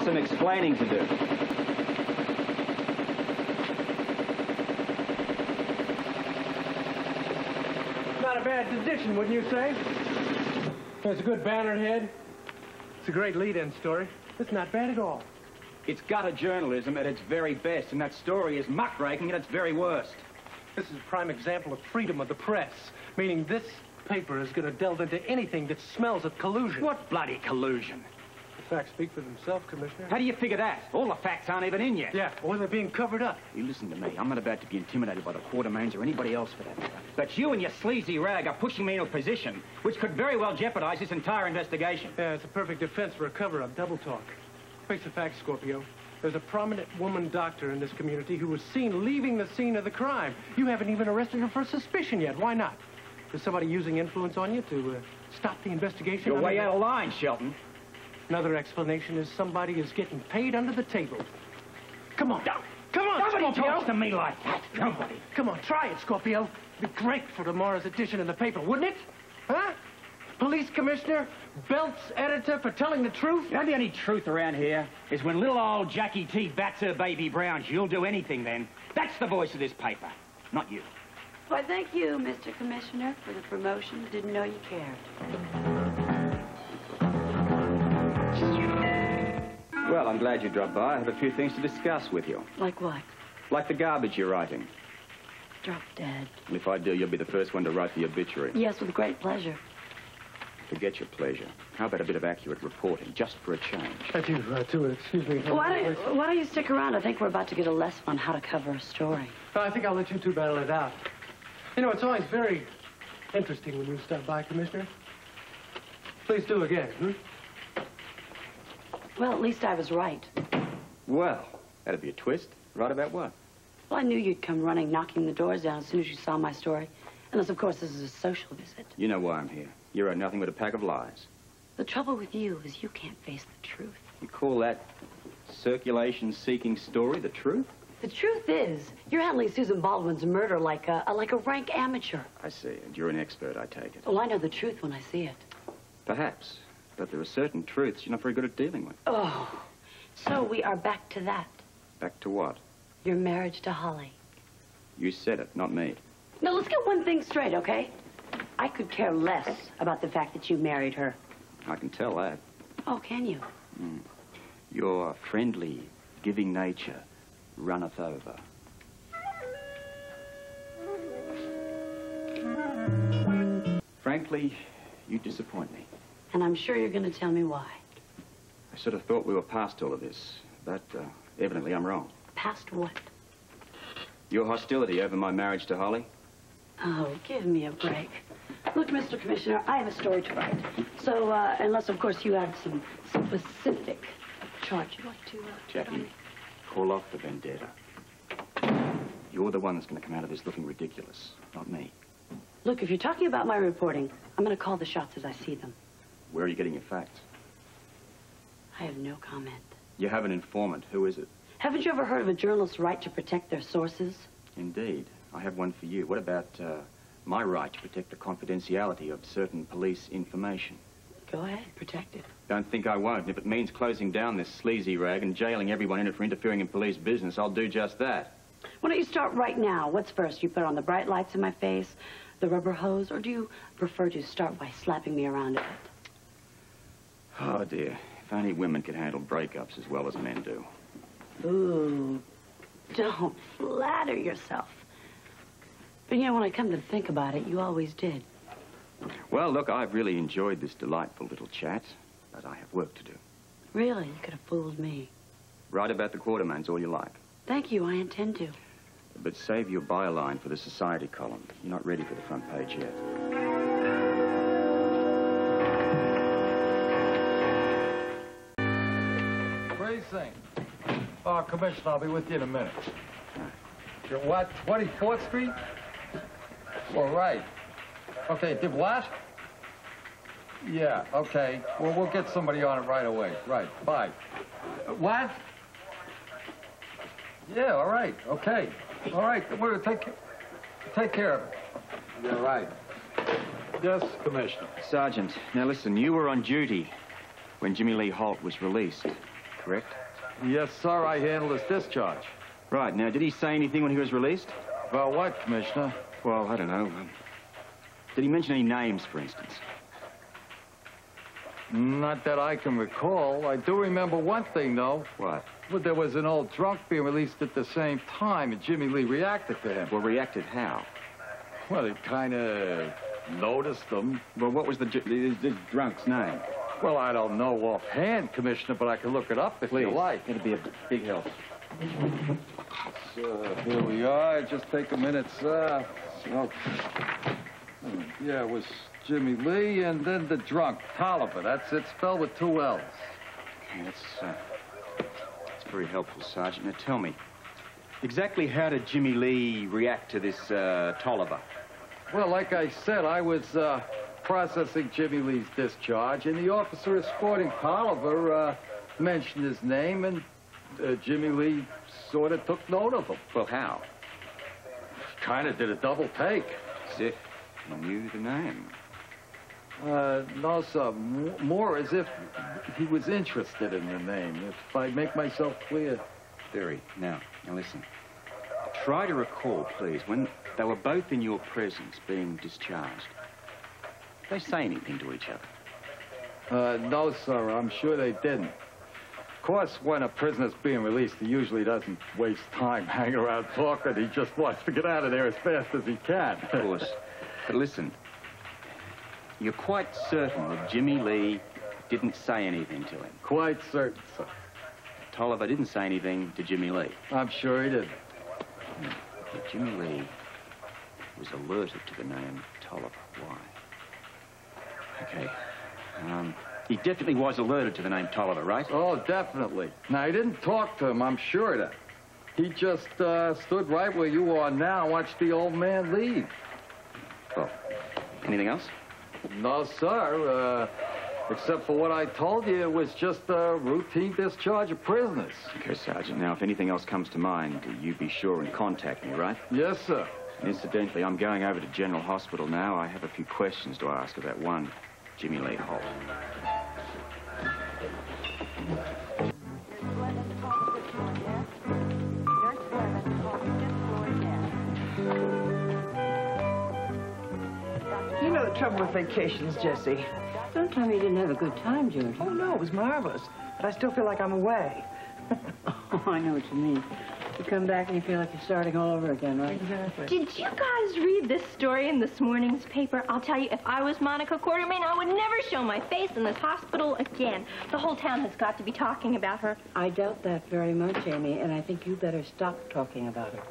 some explaining to do. Not a bad addition, wouldn't you say? There's a good banner head. It's a great lead-in story. It's not bad at all. It's gutter journalism at its very best, and that story is muckraking at its very worst. This is a prime example of freedom of the press, meaning this paper is going to delve into anything that smells of collusion. What bloody collusion? The facts speak for themselves, Commissioner. How do you figure that? All the facts aren't even in yet. Yeah, or they're being covered up. You listen to me. I'm not about to be intimidated by the Quartermains or anybody else for that matter. But you and your sleazy rag are pushing me into a position which could very well jeopardize this entire investigation. Yeah, it's a perfect defense for a cover-up, double talk. Face the facts, Scorpio. There's a prominent woman doctor in this community who was seen leaving the scene of the crime. You haven't even arrested her for suspicion yet. Why not? Is somebody using influence on you to stop the investigation? You're way out of line, Shelton. Another explanation is somebody is getting paid under the table. Come on. Come on, Nobody Scorpio. talks to me like that. Nobody. Come on, try it, Scorpio. It'd be great for tomorrow's edition in the paper, wouldn't it? Huh? Police commissioner, Belt's editor for telling the truth? The only any truth around here is when little old Jackie T bats her baby browns. You'll do anything then. That's the voice of this paper, not you. Why, thank you, Mr. Commissioner, for the promotion. Didn't know you cared. Well, I'm glad you dropped by. I have a few things to discuss with you. Like what? Like the garbage you're writing. Drop dead. And if I do, you'll be the first one to write the obituary. Yes, with great pleasure. Forget your pleasure. How about a bit of accurate reporting, just for a change? Thank you, excuse me. Why don't you stick around? I think we're about to get a lesson on how to cover a story. I think I'll let you two battle it out. You know, it's always very interesting when you stop by, Commissioner. Please do again, hmm? Well, at least I was right. Well, that'd be a twist. Right about what? Well, I knew you'd come running, knocking the doors down as soon as you saw my story. Unless, of course, this is a social visit. You know why I'm here. You owe nothing but a pack of lies. The trouble with you is you can't face the truth. You call that circulation-seeking story the truth? The truth is, you're handling Susan Baldwin's murder like a rank amateur. I see, and you're an expert, I take it. Well, I know the truth when I see it. Perhaps, but there are certain truths you're not very good at dealing with. Oh, so we are back to that. Back to what? Your marriage to Holly. You said it, not me. Now, let's get one thing straight, okay? I could care less about the fact that you married her. I can tell that. Oh, can you? Your friendly, giving nature runneth over. Frankly, you disappoint me. And I'm sure you're going to tell me why. I sort of thought we were past all of this, but evidently I'm wrong. Past what? Your hostility over my marriage to Holly? Oh, give me a break. Look, Mr. Commissioner, I have a story to write. So, unless, of course, you have some specific charge you'd like to put on me. Jackie, call off the vendetta. You're the one that's going to come out of this looking ridiculous, not me. Look, if you're talking about my reporting, I'm going to call the shots as I see them. Where are you getting your facts? I have no comment. You have an informant. Who is it? Haven't you ever heard of a journalist's right to protect their sources? Indeed. I have one for you. What about my right to protect the confidentiality of certain police information? Go ahead, protect it. Don't think I won't. And if it means closing down this sleazy rag and jailing everyone in it for interfering in police business, I'll do just that. Why don't you start right now? What's first? You put on the bright lights in my face, the rubber hose, or do you prefer to start by slapping me around a bit? Oh, dear. If only women could handle breakups as well as men do. Ooh, don't flatter yourself. But, you know, when I come to think about it, you always did. Well, look, I've really enjoyed this delightful little chat, but I have work to do. Really? You could have fooled me. Write about the Quartermains all you like. Thank you, I intend to. But save your byline for the society column. You're not ready for the front page yet. What do you think? Oh, Commissioner, I'll be with you in a minute. You're what? 24th Street? Well, right. Okay, did what? Yeah, okay. Well, we'll get somebody on it right away. Right, bye. What? Yeah, all right, okay. All right, we'll take care of it. Yeah, right. Yes, Commissioner. Sergeant, now listen, you were on duty when Jimmy Lee Holt was released. correct? Yes, sir, I handled his discharge. Right. Now, did he say anything when he was released? About what, Commissioner? Well, I don't know. Did he mention any names, for instance? Not that I can recall. I do remember one thing, though. What? Well, there was an old drunk being released at the same time, and Jimmy Lee reacted to him. Well, reacted how? Well, he kind of noticed him. Well, what was the drunk's name? Well, I don't know offhand, Commissioner, but I can look it up if you like. It'd be a big help. So, here we are. Just take a minute, sir. So, yeah, it was Jimmy Lee and then the drunk, Tolliver. That's it, spelled with 2 L's. Okay, that's very helpful, Sergeant. Now, tell me, exactly how did Jimmy Lee react to this Tolliver? Well, like I said, I was processing Jimmy Lee's discharge, and the officer escorting Tolliver mentioned his name, and Jimmy Lee sort of took note of him. Well, how? Kind of did a double take. As if he knew the name. No, sir. More as if he was interested in the name, if I make myself clear. Very. Now listen. Try to recall, please, when they were both in your presence being discharged. Did they say anything to each other? No, sir. I'm sure they didn't. Of course, when a prisoner's being released, he usually doesn't waste time hanging around talking. He just wants to get out of there as fast as he can. Of course. But listen, you're quite certain that Jimmy Lee didn't say anything to him? Quite certain, sir. Tolliver didn't say anything to Jimmy Lee? I'm sure he didn't. But Jimmy Lee was alerted to the name Tolliver. Why? Okay. He definitely was alerted to the name Tolliver, right? Oh, definitely. Now, he didn't talk to him, I'm sure of that. He just stood right where you are now and watched the old man leave. Well, anything else? No, sir. Except for what I told you, it was just a routine discharge of prisoners. Okay, Sergeant. Now, if anything else comes to mind, you be sure and contact me, right? Yes, sir. Incidentally, I'm going over to General Hospital now. I have a few questions to ask about one Jimmy Lee Holt. You know the trouble with vacations, Jesse. Don't tell me you didn't have a good time, George. Oh, no, it was marvelous. But I still feel like I'm away. Oh, I know what you mean. You come back and you feel like you're starting all over again, right? Exactly. Did you guys read this story in this morning's paper? I'll tell you, if I was Monica Quartermain, I would never show my face in this hospital again. The whole town has got to be talking about her. I doubt that very much, Amy, and I think you better stop talking about her.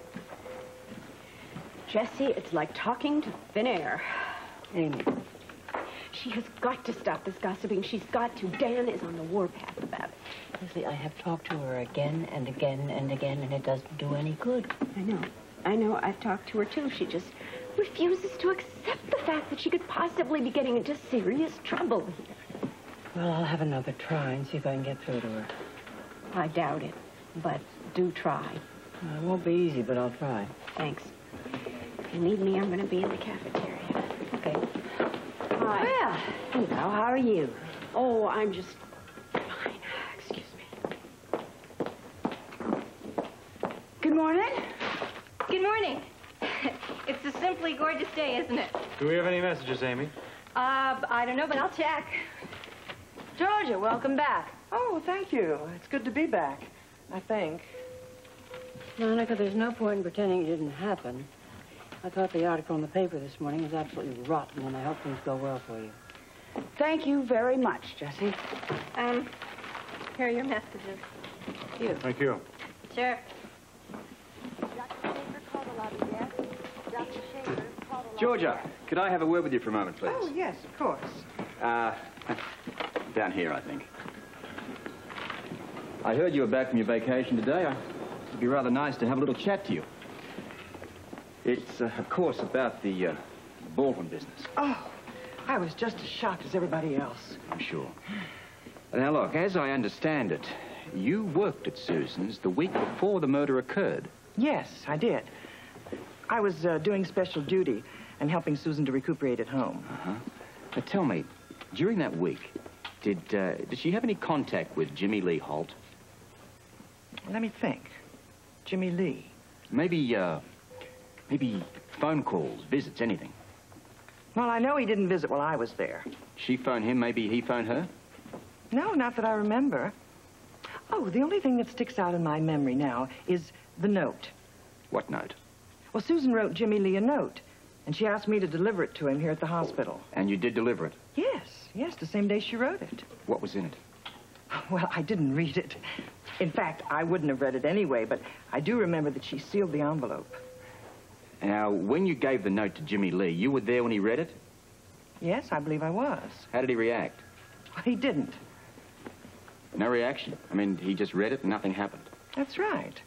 Jesse, it's like talking to thin air. Amy. She has got to stop this gossiping. She's got to. Dan is on the warpath about it. Lesley, I have talked to her again and again and again, and it doesn't do any good. I know. I've talked to her, too. She just refuses to accept the fact that she could possibly be getting into serious trouble here. Well, I'll have another try and see if I can get through to her. I doubt it, but do try. It won't be easy, but I'll try. Thanks. If you need me, I'm going to be in the cafeteria. Okay. Hi. Well, hello, how are you? Oh, I'm just fine. Excuse me. Good morning. Good morning. It's a simply gorgeous day, isn't it? Do we have any messages, Amy? I don't know, but I'll check. Georgia, welcome back. Oh, thank you. It's good to be back, I think. Monica, there's no point in pretending it didn't happen. I thought the article in the paper this morning was absolutely rotten, and I hope things go well for you. Thank you very much, Jesse. Here are your messages. You. Thank you. Sure. Georgia, could I have a word with you for a moment, please? Oh, yes, of course. Down here, I think. I heard you were back from your vacation today. It'd be rather nice to have a little chat to you. It's, of course, about the Baldwin business. Oh, I was just as shocked as everybody else. I'm sure. Now, look, as I understand it, you worked at Susan's the week before the murder occurred. Yes, I did. I was doing special duty and helping Susan to recuperate at home. Uh-huh. Now, tell me, during that week, did she have any contact with Jimmy Lee Holt? Let me think. Jimmy Lee. Maybe phone calls, visits, anything. Well, I know he didn't visit while I was there. She phoned him, maybe he phoned her? No, not that I remember. Oh, the only thing that sticks out in my memory now is the note. What note? Well, Susan wrote Jimmy Lee a note, and she asked me to deliver it to him here at the hospital. And you did deliver it? Yes, the same day she wrote it. What was in it? Well, I didn't read it. In fact, I wouldn't have read it anyway, but I do remember that she sealed the envelope. Now, when you gave the note to Jimmy Lee, you were there when he read it? Yes, I believe I was. How did he react? Well, he didn't. No reaction? I mean, he just read it and nothing happened? That's right.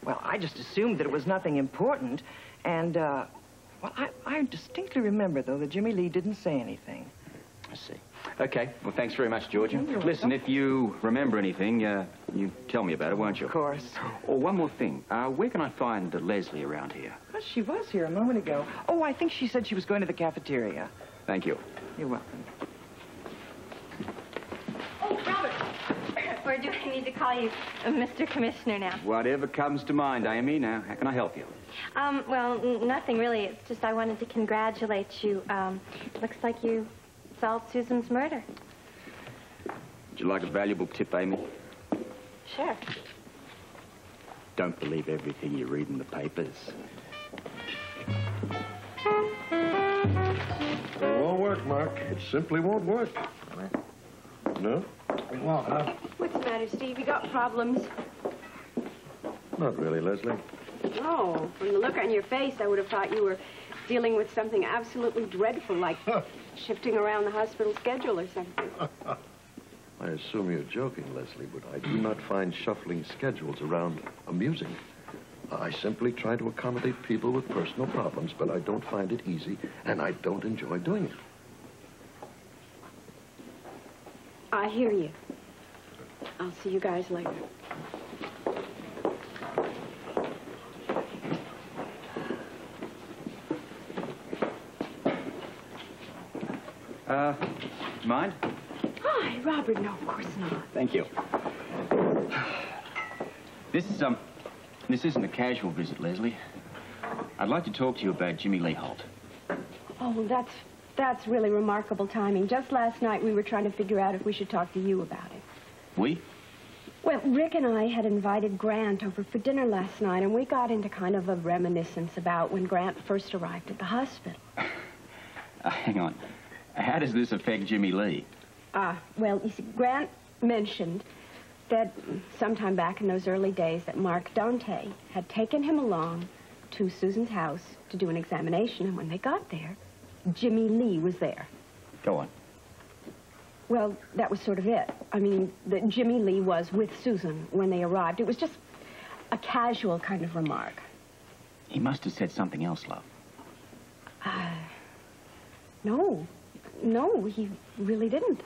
Well, I just assumed that it was nothing important, and, well, I distinctly remember, though, that Jimmy Lee didn't say anything. I see. Okay. Well, thanks very much, Georgia. You're Listen, welcome. if you remember anything, you tell me about it, won't you? Of course. Oh, one more thing. Where can I find Lesley around here? Well, she was here a moment ago. Oh, I think she said she was going to the cafeteria. Thank you. You're welcome. Oh, Robert! Or do I need to call you Mr. Commissioner now? Whatever comes to mind, Amy. Now, how can I help you? Well, nothing really. It's just I wanted to congratulate you. Looks like you solved Susan's murder. Would you like a valuable tip, Amy? Sure. Don't believe everything you read in the papers. It won't work, Mark. It simply won't work. No? Well, What's the matter, Steve? You got problems? Not really, Lesley. Oh, from the look on your face, I would have thought you were dealing with something absolutely dreadful, like shifting around the hospital schedule or something. I assume you're joking, Lesley, but I do not find shuffling schedules around amusing. I simply try to accommodate people with personal problems, but I don't find it easy, and I don't enjoy doing it. I hear you. I'll see you guys later. Mind? Hi, Robert. No, of course not. Thank you. This isn't a casual visit, Lesley. I'd like to talk to you about Jimmy Lee Holt. Oh, that's really remarkable timing. Just last night, we were trying to figure out if we should talk to you about it. We? Well, Rick and I had invited Grant over for dinner last night, and we got into kind of a reminiscence about when Grant first arrived at the hospital. Hang on. How does this affect Jimmy Lee? Well, you see, Grant mentioned that sometime back in those early days that Mark Dante had taken him along to Susan's house to do an examination, and when they got there, Jimmy Lee was there. Go on. Well, that was sort of it. I mean, that Jimmy Lee was with Susan when they arrived. It was just a casual kind of remark. He must have said something else, love. No, he really didn't.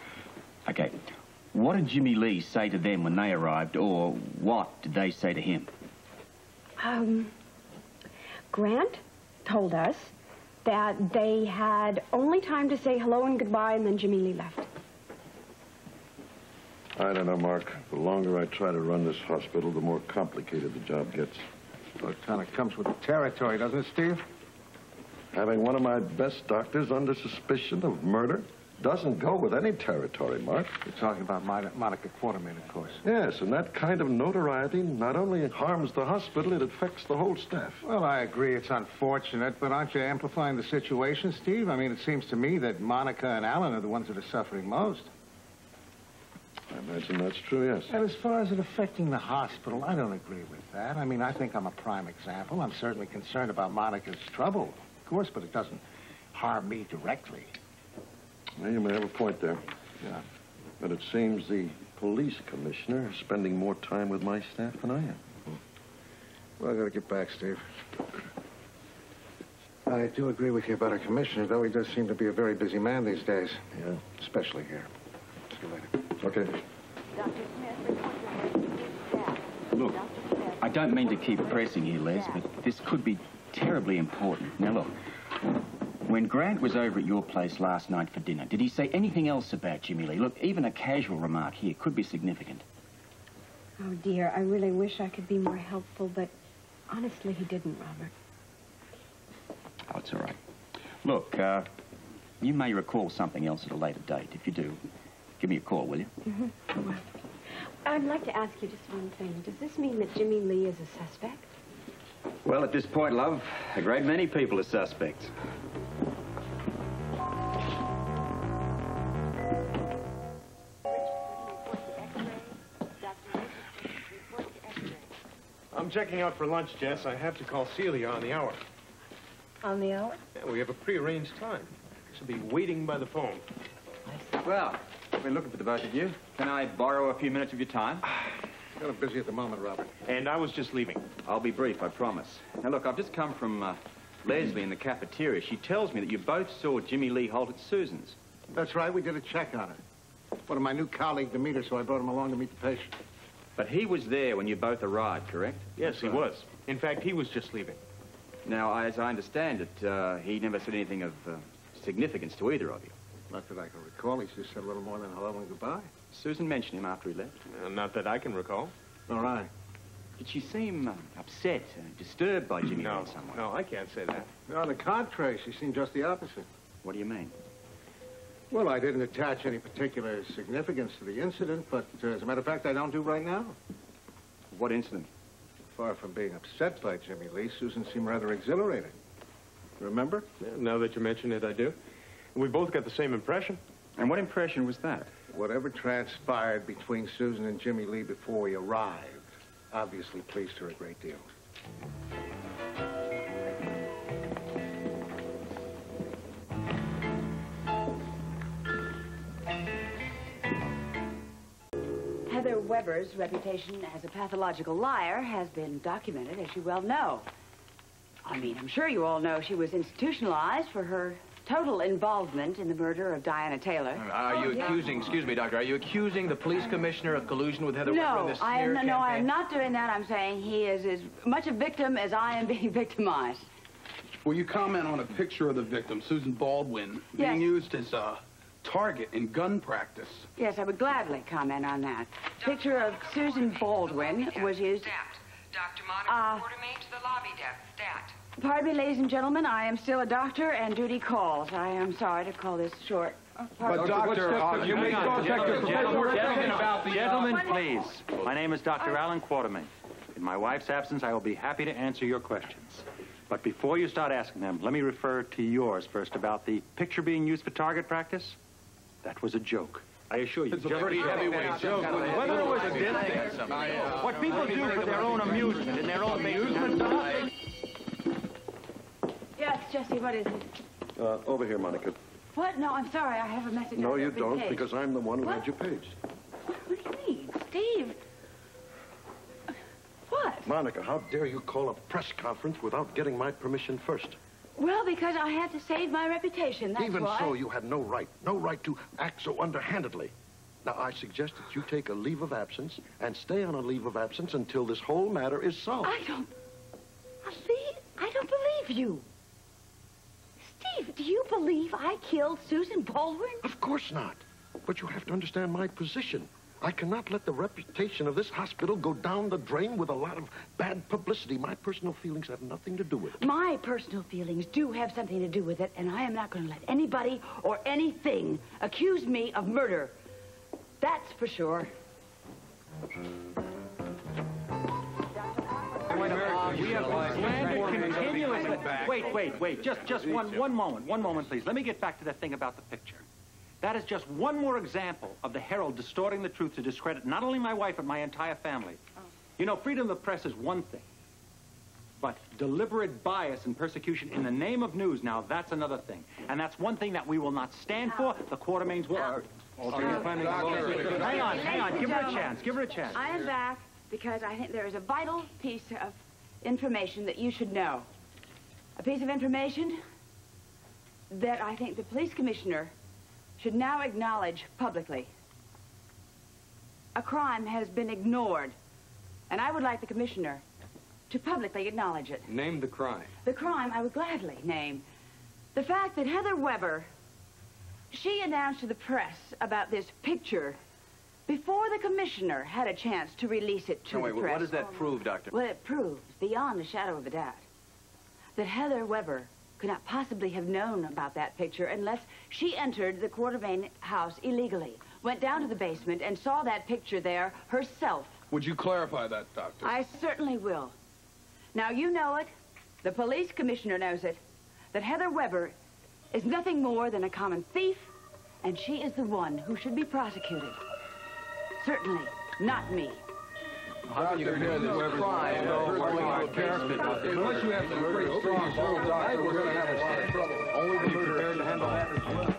Okay. What did Jimmy Lee say to them when they arrived, or what did they say to him? Grant told us that they had only time to say hello and goodbye, and then Jimmy Lee left. I don't know, Mark. The longer I try to run this hospital, the more complicated the job gets. well, it kind of comes with the territory, doesn't it, Steve? Having one of my best doctors under suspicion of murder doesn't go with any territory, Mark. You're talking about Monica Quartermain, of course. Yes, and that kind of notoriety not only harms the hospital, it affects the whole staff. Well, I agree it's unfortunate, but aren't you amplifying the situation, Steve? I mean, it seems to me that Monica and Alan are the ones that are suffering most. I imagine that's true, yes. And as far as it affecting the hospital, I don't agree with that. I mean, I think I'm a prime example. I'm certainly concerned about Monica's trouble, of course, but it doesn't harm me directly. Well, you may have a point there. Yeah. But it seems the police commissioner is spending more time with my staff than I am. Well, I gotta get back, Steve. I do agree with you about our commissioner, though he does seem to be a very busy man these days. Yeah. Especially here. See you later. Okay. Look, I don't mean to keep pressing you, Les, but this could be terribly important. Now, look, when Grant was over at your place last night for dinner, did he say anything else about Jimmy Lee? Look, even a casual remark here could be significant. Oh, dear, I really wish I could be more helpful, but honestly, he didn't, Robert. Oh, it's all right. Look, you may recall something else at a later date. If you do, give me a call, will you? Mm-hmm. Well, I'd like to ask you just one thing. Does this mean that Jimmy Lee is a suspect? Well, at this point, love, a great many people are suspects. I'm checking out for lunch, Jess. I have to call Celia on the hour. On the hour? Yeah, we have a prearranged time. She'll be waiting by the phone. Well, I've been looking for the both of you. Can I borrow a few minutes of your time? Kind of busy at the moment, Robert. And I was just leaving. I'll be brief, I promise. Now, look, I've just come from Lesley in the cafeteria. She tells me that you both saw Jimmy Lee Holt at Susan's. That's right. We did a check on it. One of my new colleagues to meet her, so I brought him along to meet the patient. But he was there when you both arrived, correct? Yes, he was. In fact, he was just leaving. Now, as I understand it, he never said anything of significance to either of you. Not that I can recall. He just said a little more than hello and goodbye. Susan mentioned him after he left. Not that I can recall. All right. Did she seem upset, disturbed by Jimmy No, in some way? no, I can't say that. No, on the contrary, she seemed just the opposite. What do you mean? Well, I didn't attach any particular significance to the incident, but as a matter of fact, I don't do right now. What incident? Far from being upset by Jimmy Lee, Susan seemed rather exhilarating. Remember? Yeah, now that you mention it, I do. We both got the same impression. And what impression was that? Whatever transpired between Susan and Jimmy Lee before we arrived obviously pleased her a great deal. Heather Weber's reputation as a pathological liar has been documented, as you well know. I mean, I'm sure you all know she was institutionalized for her total involvement in the murder of Diana Taylor. Are you accusing, excuse me, Doctor, are you accusing the police commissioner of collusion with Heather Weber in this smear campaign? No, I am not doing that. I'm saying he is as much a victim as I am being victimized. Will you comment on a picture of the victim, Susan Baldwin, being used as a target in gun practice? Yes, I would gladly comment on that. Picture of Susan Baldwin was used... Dr. Monica Quartermain to the lobby desk. Stat. Pardon me, ladies and gentlemen, I am still a doctor and duty calls. I am sorry to call this short. But, Doctor, you may Gentlemen, please. My name is Dr. Alan Quartermain. In my wife's absence, I will be happy to answer your questions. But before you start asking them, let me refer to yours first about the picture being used for target practice. That was a joke. I assure you. It's a pretty heavyweight joke. Whether it was a distance, what people do for their own amusement and their own amusement. Yes, Jesse, what is it? Over here, Monica. What? No, I'm sorry. I have a message. No, on you every don't, page. because I'm the one who had your page. What do you mean? Steve? What? Monica, how dare you call a press conference without getting my permission first? Well, because I had to save my reputation, that's Even why. so, you had no right to act so underhandedly. Now, I suggest that you take a leave of absence and stay on a leave of absence until this whole matter is solved. I don't believe you. Steve, do you believe I killed Susan Baldwin? Of course not. But you have to understand my position. I cannot let the reputation of this hospital go down the drain with a lot of bad publicity. My personal feelings have nothing to do with it. My personal feelings do have something to do with it, and I am not going to let anybody or anything accuse me of murder. That's for sure. We have slandered continuously. Wait. Just one moment, please. Let me get back to that thing about the picture. That is just one more example of the Herald distorting the truth to discredit not only my wife, but my entire family. You know, freedom of the press is one thing. But deliberate bias and persecution in the name of news, now that's another thing. And that's one thing that we will not stand for. The Quartermains will... Hang on. Give her a chance. I am back because I think there is a vital piece of information that you should know. A piece of information that I think the police commissioner should now acknowledge publicly. A crime has been ignored, and I would like the commissioner to publicly acknowledge it. Name the crime. The crime I would gladly name. The fact that Heather Weber, she announced to the press about this picture before the commissioner had a chance to release it to the press. What does that prove, Doctor? Well, it proves, beyond a shadow of a doubt, that Heather Weber could not possibly have known about that picture unless she entered the Quartermain house illegally, went down to the basement, and saw that picture there herself. Would you clarify that, Doctor? I certainly will. Now, you know it. The police commissioner knows it. That Heather Weber is nothing more than a common thief, and she is the one who should be prosecuted. Certainly not me. How can you compare this crime unless you have some pretty strong proof, Doctor, we're going to have a lot of trouble. Only be prepared to handle that as well.